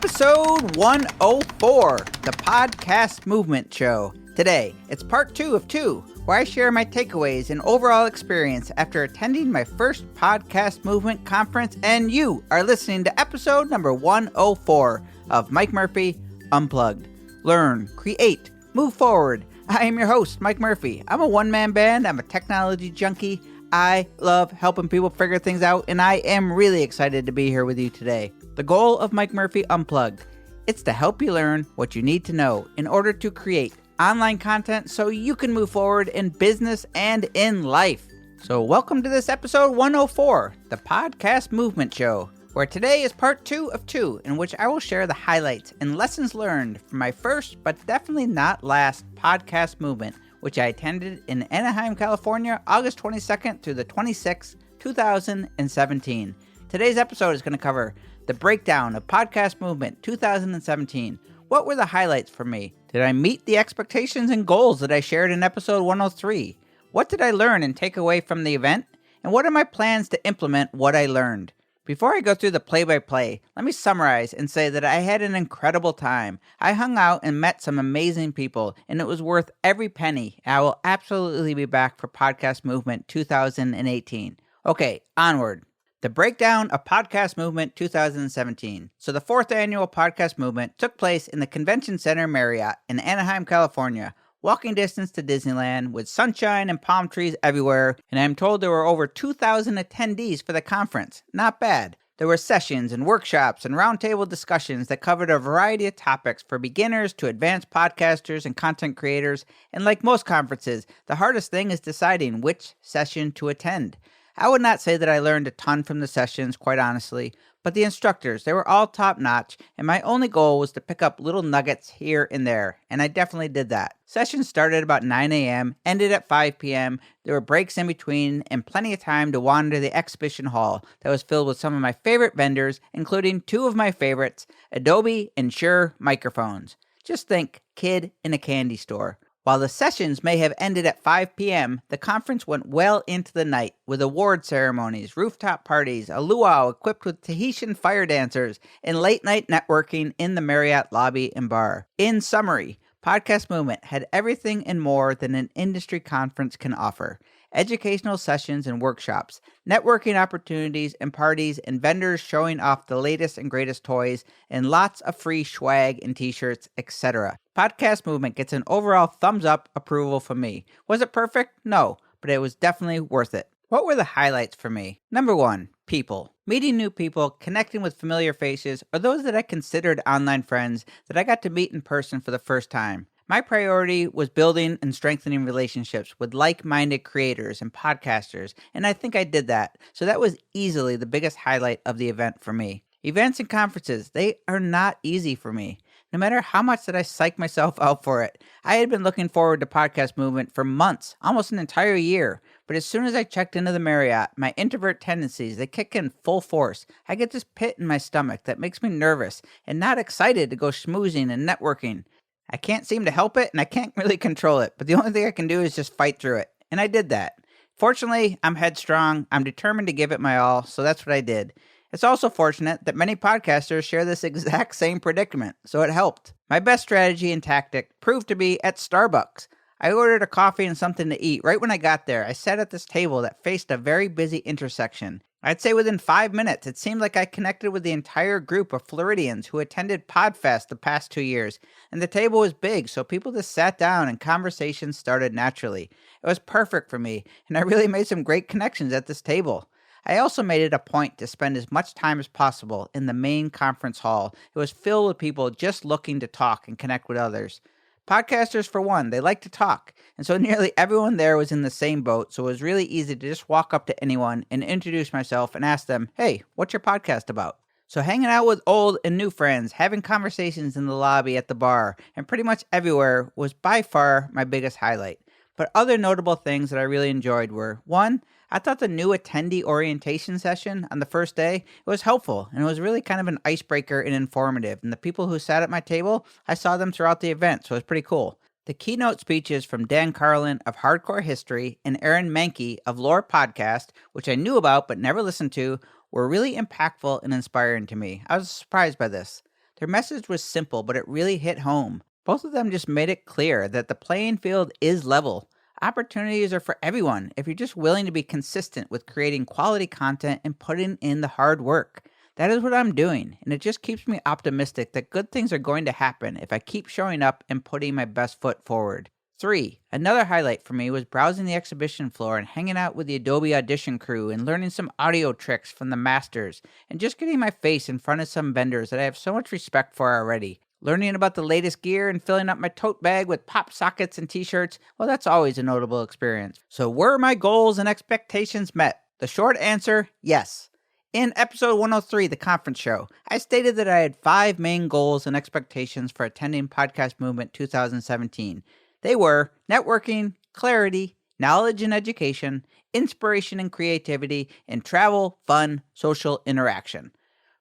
Episode 104, the Podcast Movement Show. Today, it's part 2 of 2, where I share my takeaways and overall experience after attending my first podcast movement conference, and you are listening to episode number 104 of Mike Murphy Unplugged. Learn, create, move forward. I am your host, Mike Murphy. I'm a one-man band. I'm a technology junkie. I love helping people figure things out, and I am really excited to be here with you today. The goal of Mike Murphy Unplugged, it's to help you learn what you need to know in order to create online content so you can move forward in business and in life. So welcome to this episode 104, the Podcast Movement Show, where today is part 2 of 2, in which I will share the highlights and lessons learned from my first, but definitely not last, podcast movement, which I attended in Anaheim, California, August 22nd through the 26th, 2017. Today's episode is going to cover the breakdown of Podcast Movement 2017. What were the highlights for me? Did I meet the expectations and goals that I shared in episode 103? What did I learn and take away from the event? And what are my plans to implement what I learned? Before I go through the play-by-play, let me summarize and say that I had an incredible time. I hung out and met some amazing people, and it was worth every penny. I will absolutely be back for Podcast Movement 2018. Okay, onward. The breakdown of Podcast Movement 2017. So the 4th annual Podcast Movement took place in the Convention Center Marriott in Anaheim, California. Walking distance to Disneyland with sunshine and palm trees everywhere, and I'm told there were over 2,000 attendees for the conference. Not bad. There were sessions and workshops and roundtable discussions that covered a variety of topics for beginners to advanced podcasters and content creators, and like most conferences, the hardest thing is deciding which session to attend. I would not say that I learned a ton from the sessions, quite honestly, but the instructors, they were all top-notch, and my only goal was to pick up little nuggets here and there, and I definitely did that. Sessions started about 9 a.m., ended at 5 p.m., there were breaks in between, and plenty of time to wander the exhibition hall that was filled with some of my favorite vendors, including 2 of my favorites, Adobe and Shure microphones. Just think, kid in a candy store. While the sessions may have ended at 5 p.m., the conference went well into the night with award ceremonies, rooftop parties, a luau equipped with Tahitian fire dancers, and late-night networking in the Marriott lobby and bar. In summary, Podcast Movement had everything and more than an industry conference can offer. Educational sessions and workshops, networking opportunities and parties, and vendors showing off the latest and greatest toys, and lots of free swag and t-shirts, etc. Podcast Movement gets an overall thumbs up approval from me. Was it perfect? No, but it was definitely worth it. What were the highlights for me? Number 1, people. Meeting new people, connecting with familiar faces, or those that I considered online friends that I got to meet in person for the first time. My priority was building and strengthening relationships with like-minded creators and podcasters, and I think I did that. So that was easily the biggest highlight of the event for me. Events and conferences, they are not easy for me. No matter how much that I psych myself out for it. I had been looking forward to Podcast Movement for months, almost an entire year. But as soon as I checked into the Marriott, my introvert tendencies, they kick in full force. I get this pit in my stomach that makes me nervous and not excited to go schmoozing and networking. I can't seem to help it, and I can't really control it, but the only thing I can do is just fight through it. And I did that. Fortunately, I'm headstrong. I'm determined to give it my all, so that's what I did. It's also fortunate that many podcasters share this exact same predicament, so it helped. My best strategy and tactic proved to be at Starbucks. I ordered a coffee and something to eat. Right when I got there, I sat at this table that faced a very busy intersection. I'd say within 5 minutes, it seemed like I connected with the entire group of Floridians who attended PodFest the past 2 years. And the table was big, so people just sat down and conversations started naturally. It was perfect for me, and I really made some great connections at this table. I also made it a point to spend as much time as possible in the main conference hall. It was filled with people just looking to talk and connect with others. Podcasters, for one, they like to talk, and so nearly everyone there was in the same boat, so it was really easy to just walk up to anyone and introduce myself and ask them, hey, what's your podcast about? So hanging out with old and new friends, having conversations in the lobby, at the bar, and pretty much everywhere was by far my biggest highlight. But other notable things that I really enjoyed were, 1, I thought the new Attendee Orientation session on the first day, it was helpful, and it was really kind of an icebreaker and informative, and the people who sat at my table, I saw them throughout the event, so it was pretty cool. The keynote speeches from Dan Carlin of Hardcore History and Aaron Mahnke of Lore Podcast, which I knew about but never listened to, were really impactful and inspiring to me. I was surprised by this. Their message was simple, but it really hit home. Both of them just made it clear that the playing field is level. Opportunities are for everyone if you're just willing to be consistent with creating quality content and putting in the hard work. That is what I'm doing, and it just keeps me optimistic that good things are going to happen if I keep showing up and putting my best foot forward. 3. Another highlight for me was browsing the exhibition floor and hanging out with the Adobe Audition crew and learning some audio tricks from the masters and just getting my face in front of some vendors that I have so much respect for already. Learning about the latest gear and filling up my tote bag with pop sockets and t-shirts, well, that's always a notable experience. So were my goals and expectations met? The short answer, yes. In episode 103, the conference show, I stated that I had 5 main goals and expectations for attending Podcast Movement 2017. They were networking, clarity, knowledge and education, inspiration and creativity, and travel, fun, social interaction.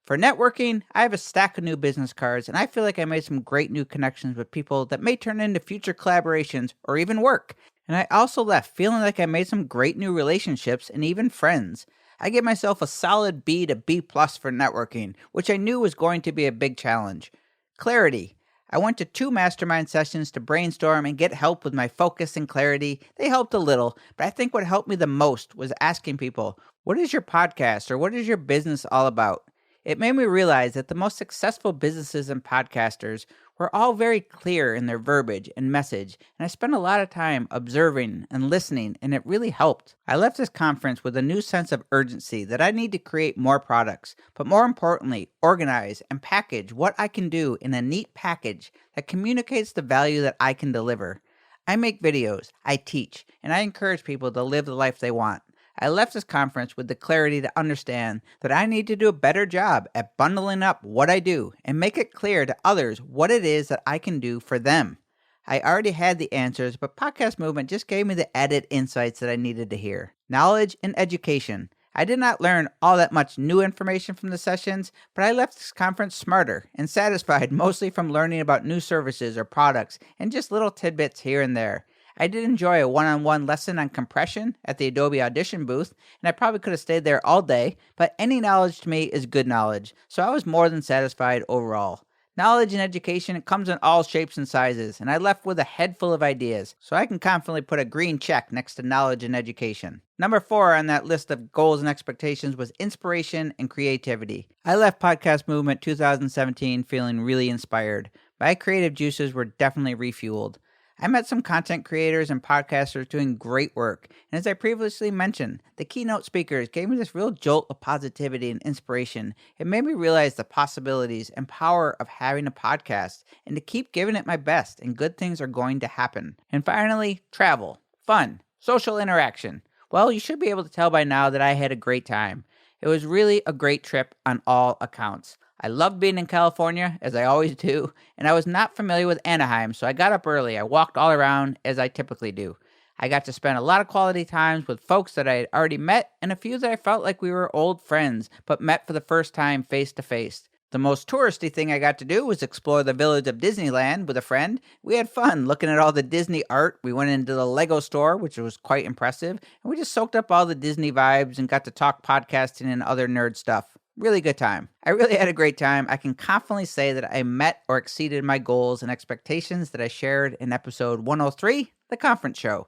For networking, I have a stack of new business cards, and I feel like I made some great new connections with people that may turn into future collaborations or even work. And I also left feeling like I made some great new relationships and even friends. I gave myself a solid B to B plus for networking, which I knew was going to be a big challenge. Clarity. I went to 2 mastermind sessions to brainstorm and get help with my focus and clarity. They helped a little, but I think what helped me the most was asking people, what is your podcast or what is your business all about? It made me realize that the most successful businesses and podcasters were all very clear in their verbiage and message, and I spent a lot of time observing and listening, and it really helped. I left this conference with a new sense of urgency that I need to create more products, but more importantly, organize and package what I can do in a neat package that communicates the value that I can deliver. I make videos, I teach, and I encourage people to live the life they want. I left this conference with the clarity to understand that I need to do a better job at bundling up what I do and make it clear to others what it is that I can do for them. I already had the answers, but Podcast Movement just gave me the added insights that I needed to hear. Knowledge and education. I did not learn all that much new information from the sessions, but I left this conference smarter and satisfied mostly from learning about new services or products and just little tidbits here and there. I did enjoy a one-on-one lesson on compression at the Adobe Audition booth, and I probably could have stayed there all day, but any knowledge to me is good knowledge, so I was more than satisfied overall. Knowledge and education comes in all shapes and sizes, and I left with a head full of ideas, so I can confidently put a green check next to knowledge and education. Number 4 on that list of goals and expectations was inspiration and creativity. I left Podcast Movement 2017 feeling really inspired. My creative juices were definitely refueled. I met some content creators and podcasters doing great work, and as I previously mentioned, the keynote speakers gave me this real jolt of positivity and inspiration. It made me realize the possibilities and power of having a podcast, and to keep giving it my best, and good things are going to happen. And finally, travel, fun, social interaction. Well, you should be able to tell by now that I had a great time. It was really a great trip on all accounts. I loved being in California, as I always do, and I was not familiar with Anaheim, so I got up early. I walked all around, as I typically do. I got to spend a lot of quality times with folks that I had already met, and a few that I felt like we were old friends, but met for the first time face to face. The most touristy thing I got to do was explore the village of Disneyland with a friend. We had fun looking at all the Disney art. We went into the Lego store, which was quite impressive, and we just soaked up all the Disney vibes and got to talk podcasting and other nerd stuff. Really good time. I really had a great time. I can confidently say that I met or exceeded my goals and expectations that I shared in episode 103, the conference show.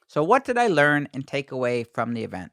So what did I learn and take away from the event?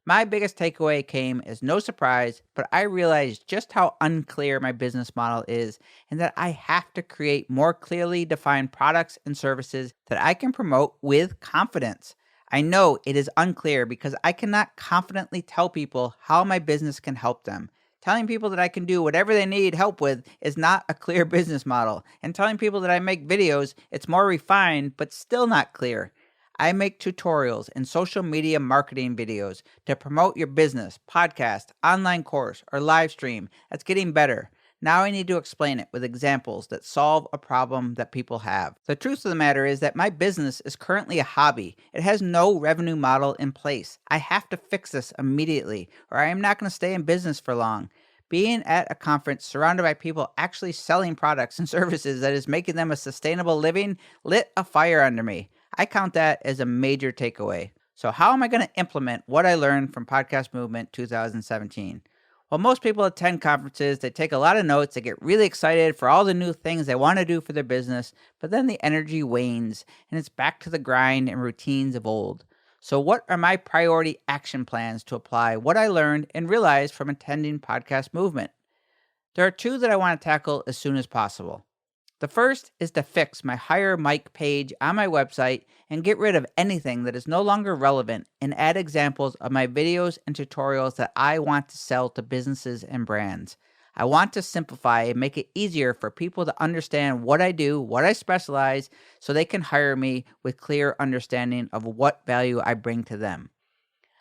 My biggest takeaway came as no surprise, but I realized just how unclear my business model is and that I have to create more clearly defined products and services that I can promote with confidence. I know it is unclear because I cannot confidently tell people how my business can help them. Telling people that I can do whatever they need help with is not a clear business model. And telling people that I make videos, it's more refined, but still not clear. I make tutorials and social media marketing videos to promote your business, podcast, online course, or live stream that's getting better. Now I need to explain it with examples that solve a problem that people have. The truth of the matter is that my business is currently a hobby. It has no revenue model in place. I have to fix this immediately, or I am not going to stay in business for long. Being at a conference surrounded by people actually selling products and services that is making them a sustainable living lit a fire under me. I count that as a major takeaway. So how am I going to implement what I learned from Podcast Movement 2017? While most people attend conferences, they take a lot of notes, they get really excited for all the new things they want to do for their business, but then the energy wanes and it's back to the grind and routines of old. So what are my priority action plans to apply what I learned and realized from attending Podcast Movement? There are two that I want to tackle as soon as possible. The first is to fix my Hire Mike page on my website and get rid of anything that is no longer relevant and add examples of my videos and tutorials that I want to sell to businesses and brands. I want to simplify and make it easier for people to understand what I do, what I specialize, so they can hire me with clear understanding of what value I bring to them.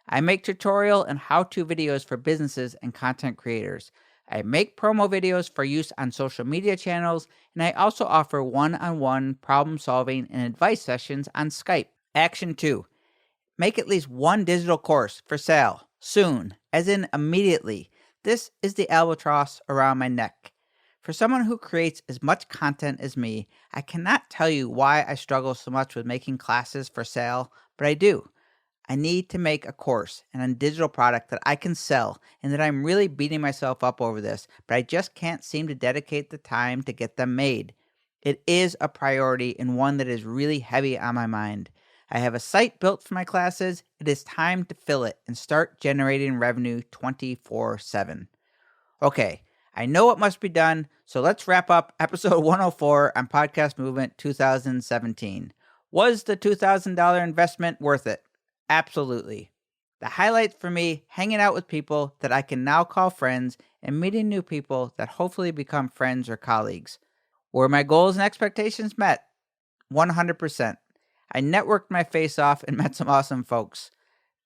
I make tutorial and how-to videos for businesses and content creators. I make promo videos for use on social media channels, and I also offer one-on-one problem solving and advice sessions on Skype. Action 2. Make at least one digital course for sale, soon, as in immediately. This is the albatross around my neck. For someone who creates as much content as me, I cannot tell you why I struggle so much with making classes for sale, but I do. I need to make a course and a digital product that I can sell, and that I'm really beating myself up over this, but I just can't seem to dedicate the time to get them made. It is a priority and one that is really heavy on my mind. I have a site built for my classes. It is time to fill it and start generating revenue 24/7. Okay, I know what must be done, so let's wrap up episode 104 on Podcast Movement 2017. Was the $2,000 investment worth it? Absolutely. The highlights for me, hanging out with people that I can now call friends and meeting new people that hopefully become friends or colleagues. Were my goals and expectations met? 100%. I networked my face off and met some awesome folks.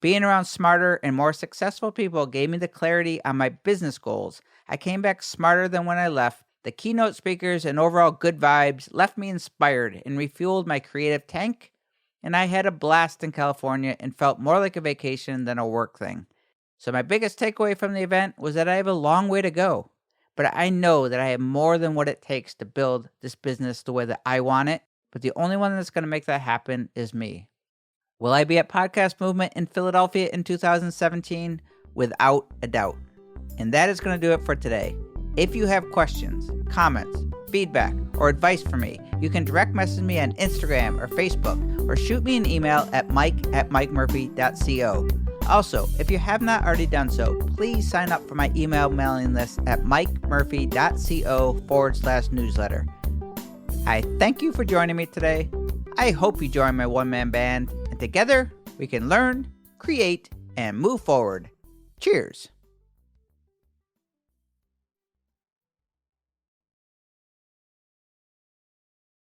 Being around smarter and more successful people gave me the clarity on my business goals. I came back smarter than when I left. The keynote speakers and overall good vibes left me inspired and refueled my creative tank. And I had a blast in California and felt more like a vacation than a work thing. So my biggest takeaway from the event was that I have a long way to go, but I know that I have more than what it takes to build this business the way that I want it, but the only one that's going to make that happen is me. Will I be at Podcast Movement in Philadelphia in 2017? Without a doubt. And that is going to do it for today. If you have questions, comments, feedback, or advice for me, you can direct message me on Instagram or Facebook, or shoot me an email at mike@mikemurphy.co. Also, if you have not already done so, please sign up for my email mailing list at mikemurphy.co/newsletter. I thank you for joining me today. I hope you join my one-man band, and together we can learn, create, and move forward. Cheers.